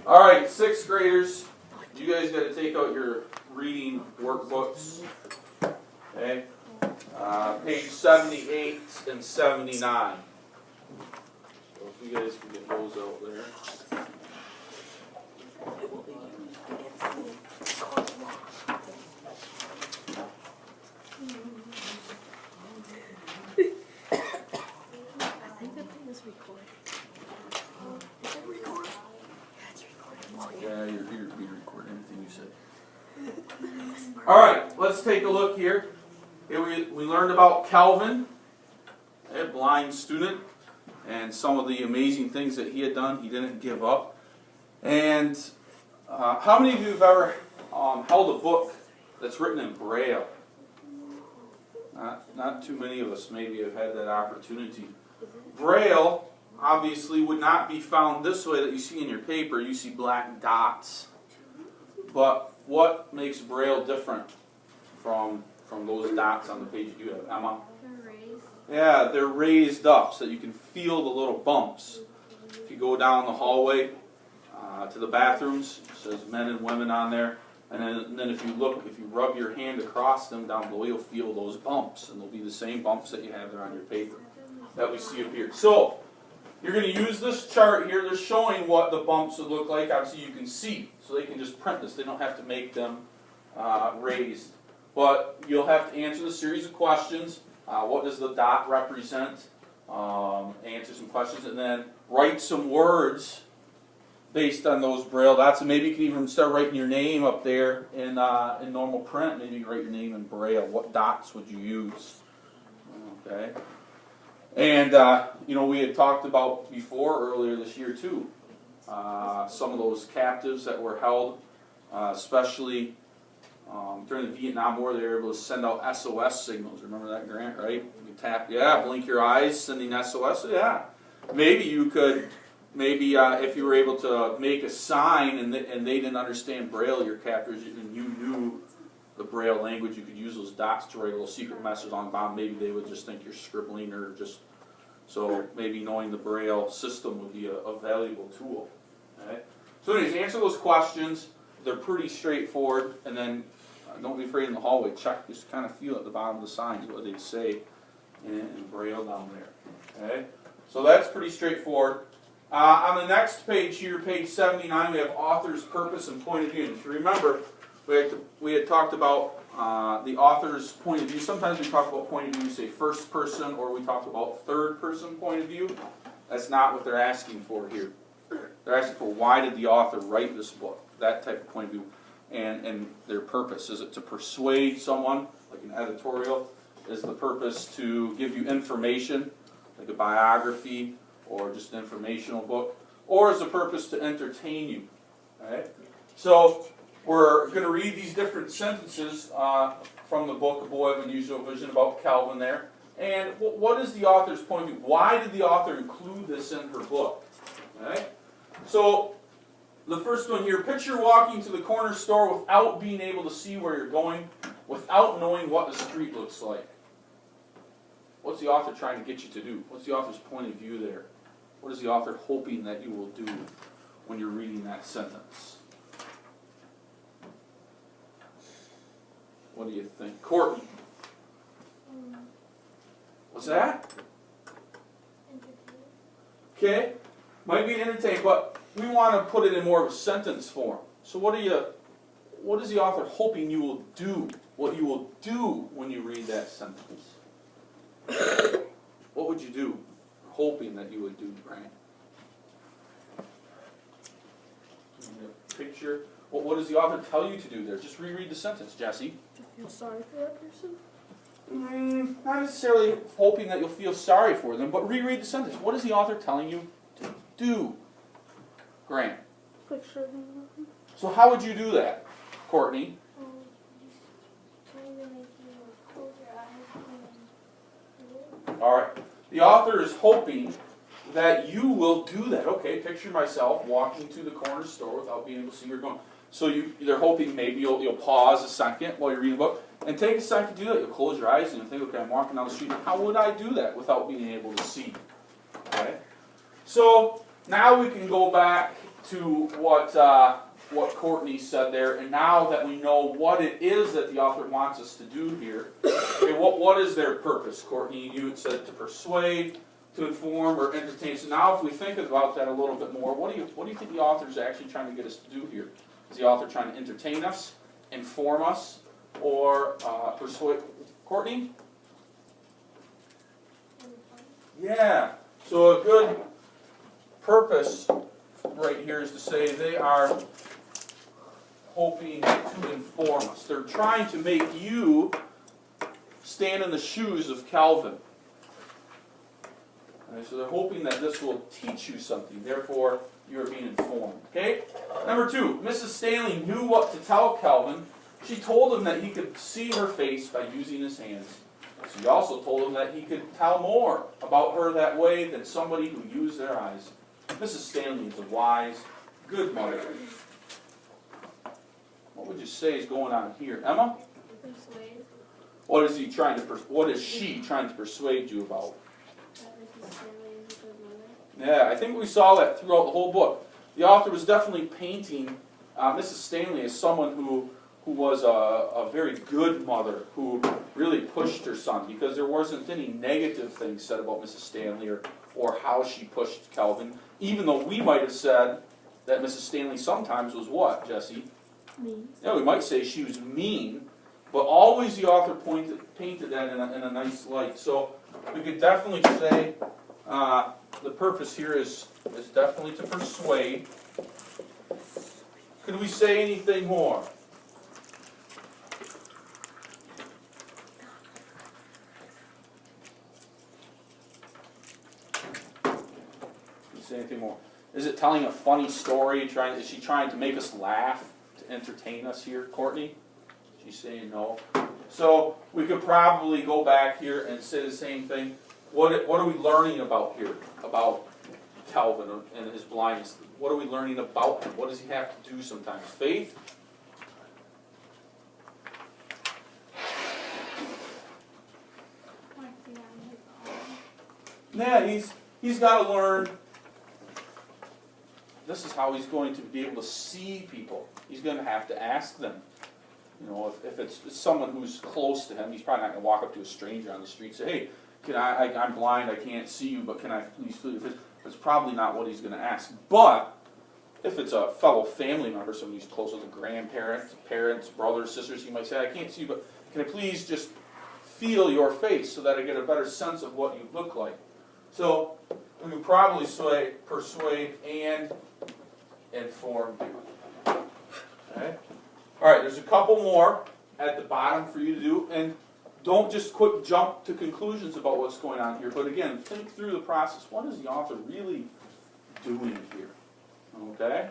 All right, sixth graders, you guys got to take out your reading workbooks. Okay, page 78 and 79. So if you guys can get those out there. Yeah, you're here to be recording anything you say. All right, let's take a look here. We learned about Calvin, a blind student, and some of the amazing things that he had done. He didn't give up. And how many of you have ever held a book that's written in Braille? Not too many of us maybe have had that opportunity. Braille obviously would not be found this way that you see in your paper. You see black dots. But what makes Braille different from those dots on the page that you have, Emma? They're raised. Yeah, they're raised up so that you can feel the little bumps. If you go down the hallway to the bathrooms, it says men and women on there. And then if you rub your hand across them down below, you'll feel those bumps. And they'll be the same bumps that you have there on your paper that we see up here. So, you're going to use this chart here. They're showing what the bumps would look like. Obviously, you can see. So they can just print this. They don't have to make them raised. But you'll have to answer the series of questions. What does the dot represent? Answer some questions. And then write some words based on those Braille dots. And maybe you can even start writing your name up there in normal print. Maybe you can write your name in Braille. What dots would you use? Okay. And, we had talked about before, earlier this year too, some of those captives that were held, especially during the Vietnam War. They were able to send out SOS signals. Remember that, Grant, right? You tap, blink your eyes, sending SOS. Yeah. Maybe you could, if you were able to make a sign and they didn't understand Braille, your captors, and you knew the Braille language, you could use those dots to write a little secret message on the bottom. Maybe they would just think you're scribbling or just, so maybe knowing the Braille system would be a valuable tool. Okay? So anyways, answer those questions. They're pretty straightforward. And then don't be afraid in the hallway. Check, just kind of feel at the bottom of the signs what they say in Braille down there. Okay? So that's pretty straightforward. On the next page here, page 79, we have author's purpose and point of view. And if you remember, we had talked about the author's point of view. Sometimes we talk about point of view, say first person, or we talk about third person point of view. That's not what they're asking for here. They're asking for why did the author write this book, that type of point of view, and their purpose. Is it to persuade someone, like an editorial? Is the purpose to give you information, like a biography, or just an informational book? Or is the purpose to entertain you? Right? So, we're going to read these different sentences from the book, A Boy of Unusual Vision, about Calvin there. And what is the author's point of view? Why did the author include this in her book? Okay? So, the first one here, picture walking to the corner store without being able to see where you're going, without knowing what the street looks like. What's the author trying to get you to do? What's the author's point of view there? What is the author hoping that you will do when you're reading that sentence? What do you think? Courtney? What's that? Okay. Might be entertaining, but we want to put it in more of a sentence form. So what is the author hoping you will do? What you will do when you read that sentence? What would you do? Hoping that you would do, Brian? Picture. What does the author tell you to do there? Just reread the sentence, Jesse. To feel sorry for that person? Not necessarily hoping that you'll feel sorry for them, but reread the sentence. What is the author telling you to do? Grant. Picture them. So how would you do that, Courtney? All right. The author is hoping that you will do that. Okay, picture myself walking to the corner store without being able to see where you're going. So they're hoping maybe you'll pause a second while you're reading the book and take a second to do that. You'll close your eyes and you'll think, okay, I'm walking down the street. How would I do that without being able to see? Okay. So now we can go back to what Courtney said there, and now that we know what it is that the author wants us to do here, okay, what is their purpose, Courtney? You had said to persuade, to inform, or entertain. So now if we think about that a little bit more, what do you think the author is actually trying to get us to do here? Is the author trying to entertain us, inform us, or persuade? Courtney? Yeah. So a good purpose right here is to say they are hoping to inform us. They're trying to make you stand in the shoes of Calvin. Okay, so they're hoping that this will teach you something. Therefore, you are being informed. Okay? Number 2, Mrs. Stanley knew what to tell Calvin. She told him that he could see her face by using his hands. She also told him that he could tell more about her that way than somebody who used their eyes. Mrs. Stanley is a wise, good mother. What would you say is going on here, Emma? Persuade. What is he trying to? What is she trying to persuade you about? That Mrs. Stanley is a good mother. Yeah, I think we saw that throughout the whole book. The author was definitely painting Mrs. Stanley as someone who was a very good mother, who really pushed her son, because there wasn't any negative things said about Mrs. Stanley or how she pushed Calvin, even though we might have said that Mrs. Stanley sometimes was what, Jesse? Mean. Yeah, we might say she was mean, but always the author painted that in a nice light. So we could definitely say the purpose here is definitely to persuade. Could we say anything more? Say anything more? Is it telling a funny story? Is she trying to make us laugh, to entertain us here, Courtney? She's saying no. So we could probably go back here and say the same thing. What are we learning about here, about Calvin and his blindness? What are we learning about him? What does he have to do sometimes? Faith? Yeah, he's got to learn. This is how he's going to be able to see people. He's going to have to ask them. You know, if it's someone who's close to him, he's probably not going to walk up to a stranger on the street and say, hey, I'm blind, I can't see you, but can I please feel you? That's probably not what he's going to ask. But if it's a fellow family member, someone who's close with a grandparent, parents, brothers, sisters, he might say, I can't see you, but can I please just feel your face so that I get a better sense of what you look like? So we would probably say persuade and inform you. Okay? All right, there's a couple more at the bottom for you to do, and don't just quick jump to conclusions about what's going on here, but again, think through the process. What is the author really doing here? Okay?